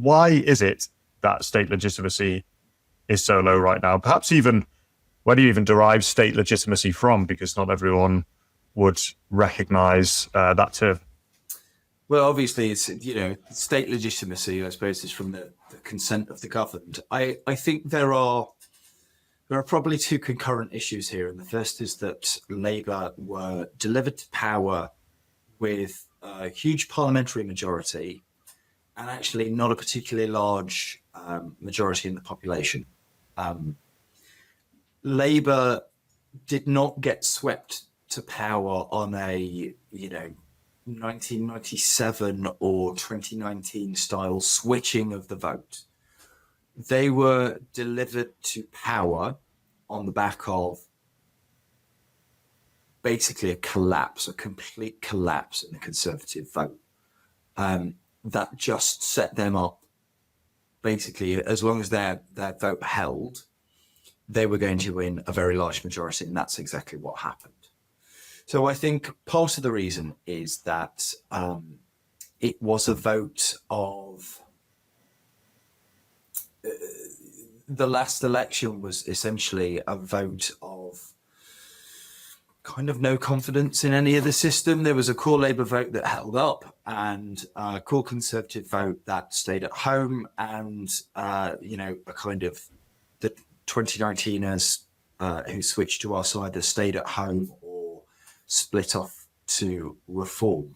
why is it that state legitimacy is so low right now? Perhaps even where do you even derive state legitimacy from? Because not everyone would recognize that term. Well, obviously, it's, state legitimacy, I suppose, is from the consent of the governed. I think there are probably two concurrent issues here. And the first is that Labour were delivered to power with a huge parliamentary majority and actually not a particularly large majority in the population. Labour did not get swept to power on a, 1997 or 2019 style switching of the vote. They were delivered to power on the back of basically a complete collapse in the Conservative vote. That just set them up. Basically, as long as their vote held, they were going to win a very large majority, and that's exactly what happened. So I think part of the reason is that it was a vote of... the last election was essentially a vote of kind of no confidence in any of the system. There was a core Labour vote that held up and a core Conservative vote that stayed at home, and a kind of the 2019ers who switched to our side that stayed at home or split off to reform.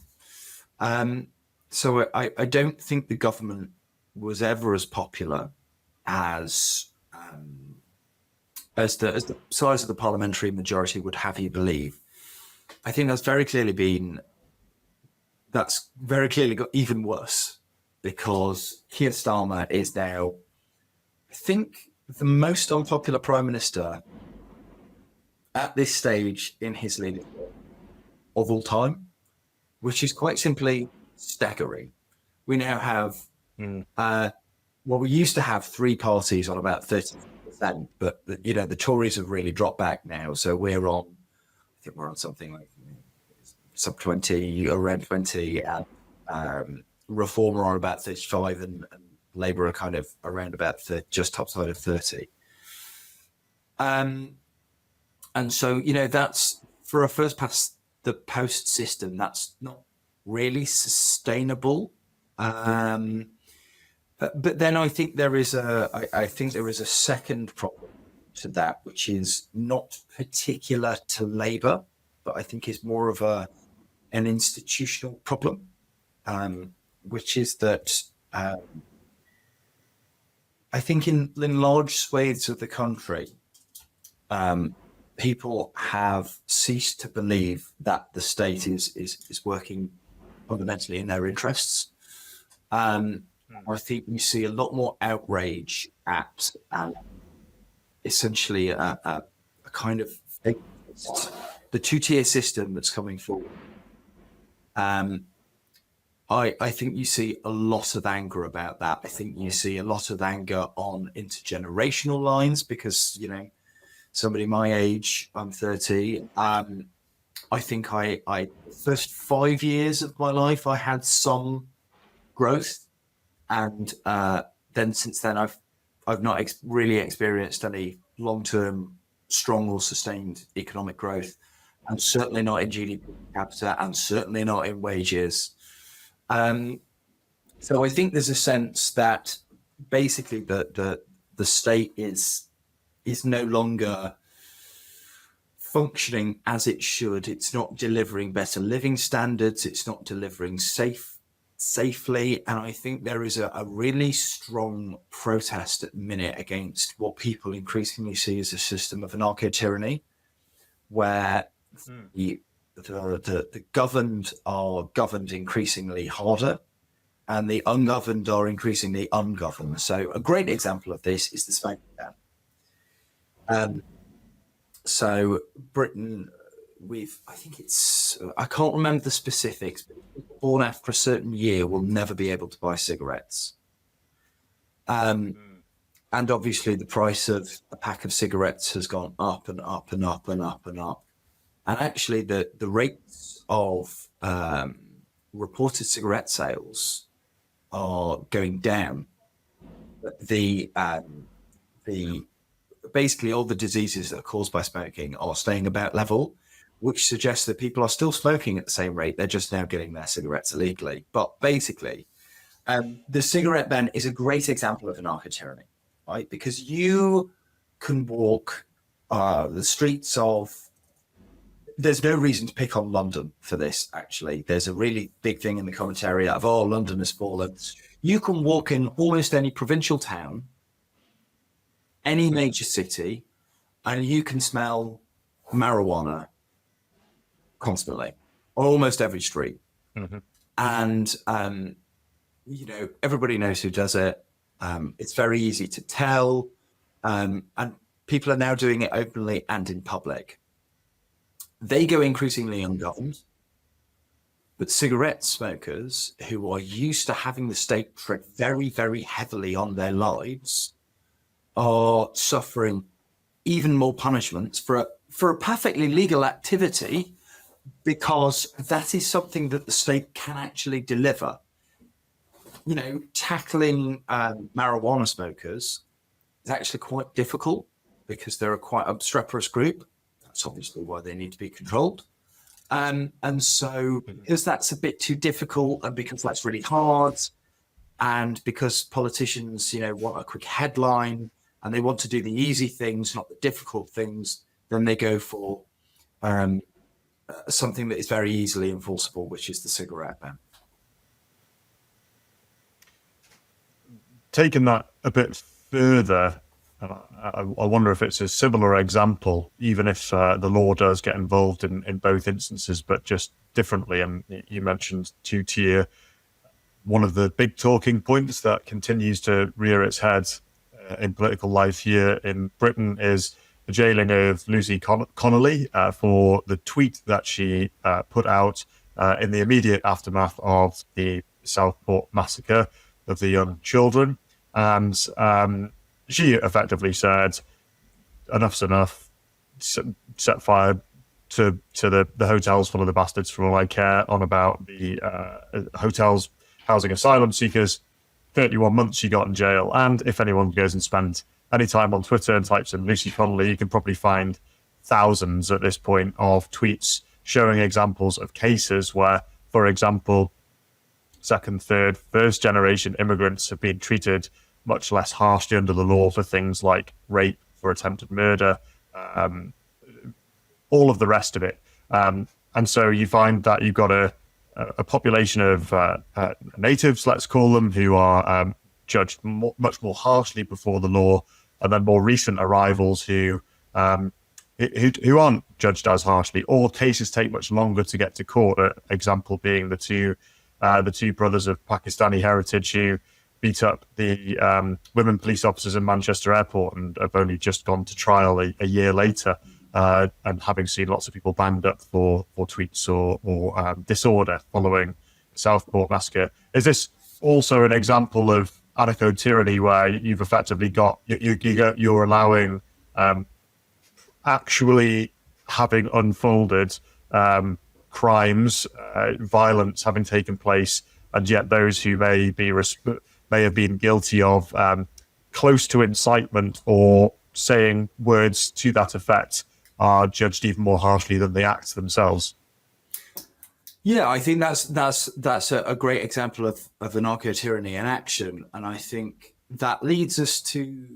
So I don't think the government was ever as popular as the size of the parliamentary majority would have you believe. I think that's very clearly got even worse, because Keir Starmer is now, I think, the most unpopular Prime Minister at this stage in his leadership of all time, which is quite simply staggering. We now have, we used to have three parties on about 30%, but the Tories have really dropped back now. So we're on something like sub 20, around 20, and Reform are on about 35, and Labour are kind of around about just top side of 30. And so, that's, for a first past the post system, that's not really sustainable. But then I think there is a second problem to that, which is not particular to Labour, but I think is more of an institutional problem, which is that I think in large swathes of the country, people have ceased to believe that the state is working fundamentally in their interests. I think you see a lot more outrage at essentially a kind of the two-tier system that's coming forward. I think you see a lot of anger about that. I think you see a lot of anger on intergenerational lines, because, somebody my age, I'm 30. I think first 5 years of my life, I had some growth. And then since then, I've not really experienced any long-term, strong or sustained economic growth, and certainly not in GDP per capita, and certainly not in wages. So I think there's a sense that basically the state is no longer functioning as it should. It's not delivering better living standards. It's not delivering safely. And I think there is a really strong protest at the minute against what people increasingly see as a system of anarcho-tyranny, where the governed are governed increasingly harder, and the ungoverned are increasingly ungoverned. So a great example of this is the smoking ban. So Britain, I can't remember the specifics, but born after a certain year will never be able to buy cigarettes. And obviously the price of a pack of cigarettes has gone up and up and up and up and up. And actually the rates of reported cigarette sales are going down. The basically all the diseases that are caused by smoking are staying about level, which suggests that people are still smoking at the same rate. They're just now getting their cigarettes illegally. But basically, the cigarette ban is a great example of anarcho-tyranny, right? Because you can walk the streets of. There's no reason to pick on London for this, actually. There's a really big thing in the commentary of, oh, London has fallen. You can walk in almost any provincial town, any major city, and you can smell marijuana constantly on almost every street. Mm-hmm. And, everybody knows who does it. It's very easy to tell. And people are now doing it openly and in public. They go increasingly ungoverned. But cigarette smokers who are used to having the state tread very, very heavily on their lives are suffering even more punishments for a perfectly legal activity, because that is something that the state can actually deliver. Tackling marijuana smokers is actually quite difficult because they're a quite obstreperous group. That's obviously why they need to be controlled. And so because that's a bit too difficult, and because that's really hard, and because politicians, want a quick headline and they want to do the easy things, not the difficult things, then they go for something that is very easily enforceable, which is the cigarette ban. Taking that a bit further, I wonder if it's a similar example, even if the law does get involved in both instances, but just differently. And you mentioned two-tier. One of the big talking points that continues to rear its head in political life here in Britain is the jailing of Lucy Connolly for the tweet that she put out in the immediate aftermath of the Southport massacre of the young children. And she effectively said, enough's enough, set fire to the hotels full of the bastards from all I care, on about the hotels housing asylum seekers. 31 months she got in jail. And if anyone goes and spends any time on Twitter and types in Lucy Connolly, you can probably find thousands at this point of tweets showing examples of cases where, for example, second, third, first generation immigrants have been treated much less harshly under the law for things like rape, for attempted murder, all of the rest of it. And so you find that you've got a population of natives, let's call them, who are judged much more harshly before the law, and then more recent arrivals who aren't judged as harshly, or cases take much longer to get to court. An example being the two brothers of Pakistani heritage who beat up the women police officers in Manchester Airport and have only just gone to trial a year later, and having seen lots of people banged up for tweets or disorder following the Southport massacre. Is this also an example of anarcho-tyranny where you've effectively got you're allowing actually having unfolded crimes, violence having taken place, and yet those who may have been guilty of close to incitement or saying words to that effect are judged even more harshly than the acts themselves? Yeah, I think that's a great example of anarcho-tyranny in action, and I think that leads us to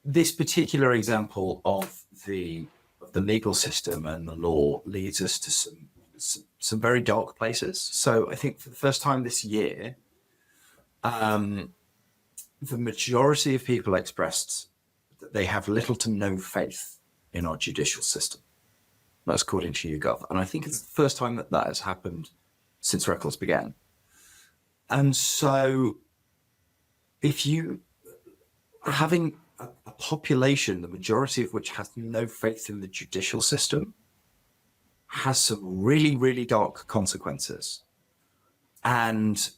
this particular example of the legal system and the law leads us to some very dark places. So I think for the first time this year, the majority of people expressed that they have little to no faith in our judicial system. That's according to YouGov. And I think it's the first time that has happened since records began. And so if you having a population, the majority of which has no faith in the judicial system, has some really, really dark consequences. And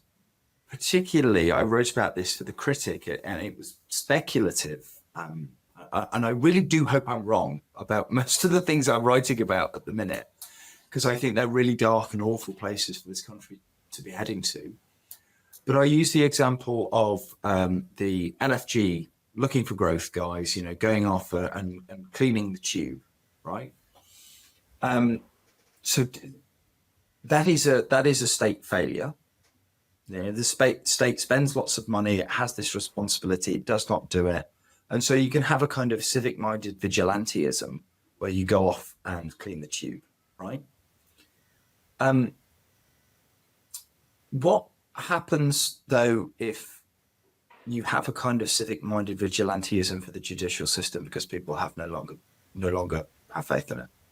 particularly, I wrote about this for The Critic, and it was speculative. And I really do hope I'm wrong about most of the things I'm writing about at the minute, because I think they're really dark and awful places for this country to be heading to. But I use the example of the LFG looking for growth guys, you know, going off and cleaning the tube, right? So that is a state failure. You know, the state spends lots of money. It has this responsibility. It does not do it. And so you can have a kind of civic-minded vigilantism where you go off and clean the tube, right? What happens, though, if you have a kind of civic-minded vigilantism for the judicial system because people have no longer have faith in it?